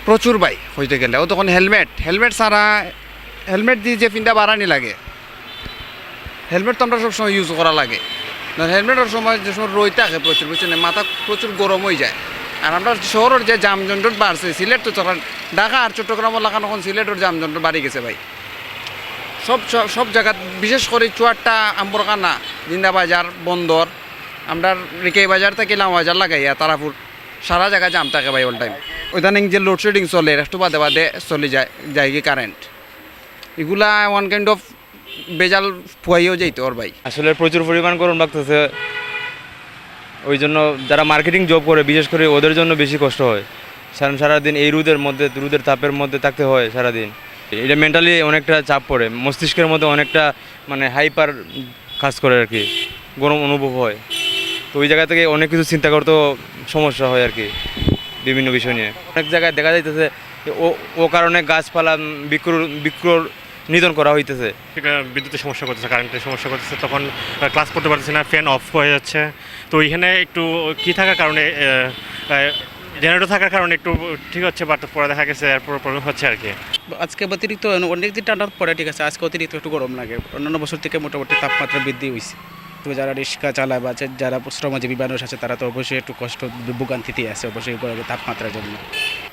প্রচুর ভাই হইতে গেলে ও তখন হেলমেট ছাড়া হেলমেট দিয়ে যে ফিনটা বাড়ানি লাগে হেলমেট তো আমরা সবসময় ইউজ করা লাগে হেলমেটের সময় যে সময় রই থাকে প্রচুর বুঝছেন মাথা প্রচুর গরম হয়ে যায় আর আমরা শহরের যে যানজট বাড়ছে সিলেট তো তখন ঢাকা আর চট্টগ্রাম এলাকা এখন সিলেটের যানজট বাড়ি গেছে ভাই সব সব জায়গা বিশেষ করে চুয়াট্টা আম্বরকানা জিন্দাবাজার বন্দর আমরা রিকাই বাজার থেকে লামাবাজার লাগাইয়া তারাপুর সারা জায়গায় জাম থাকে ভাই অল টাইম ওইখানে যে লোডশেডিং চলে একটু বাদে বাদে চলে যায় কি কারেন্ট এগুলা ওয়ান কাইন্ড অফ বেজাল পুয়াইও যাইতো ওর ভাই আসলে প্রচুর পরিমাণ গরম লাগতেছে ওই জন্য যারা মার্কেটিং জব করে বিশেষ করে ওদের জন্য বেশি কষ্ট হয় সারাদিন এই রোদের তাপের মধ্যে থাকতে হয় সারাদিন এটা মেন্টালি অনেকটা চাপ পড়ে মস্তিষ্কের মধ্যে অনেকটা মানে হাইপার কাজ করে আর কি গরম অনুভব হয় তো ওই জায়গা থেকে অনেক কিছু চিন্তা করতেও সমস্যা হয় আর কি বিভিন্ন বিষয় নিয়ে অনেক জায়গায় দেখা যাইতেছে ও কারণে গাছপালা বৃক্ষ নিধন করা হইতেছে বিদ্যুতের সমস্যা করতেছে কারেন্টের সমস্যা করতেছে তখন ক্লাস করতে পারতেছে না ফ্যান অফ হয়ে যাচ্ছে তো এইখানে একটু কী থাকার কারণে জেনারেটর থাকার কারণে একটু ঠিক হচ্ছে বাট পরে দেখা গেছে প্রবলেম হচ্ছে আর কি আজকে অতিরিক্ত অনেক দিন ঠান্ডার পরে ঠিক আছে আজকে অতিরিক্ত একটু গরম লাগে অন্যান্য বছর থেকে মোটামুটি তাপমাত্রা বৃদ্ধি হয়েছে তো যারা রিক্সা চালায় বা যারা শ্রমজীবী মানুষ আছে তারা তো অবশ্যই একটু কষ্ট ভোগান্তিতেই আছে অবশ্যই গরমের তাপমাত্রার জন্য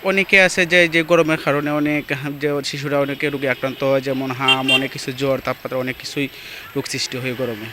অনেকে আছে যে গরমের কারণে অনেক যে শিশুরা অনেকে রোগে আক্রান্ত হয় যেমন হাম অনেক কিছু জ্বর তাপমাত্রা অনেক কিছুই রোগ সৃষ্টি হয় গরমে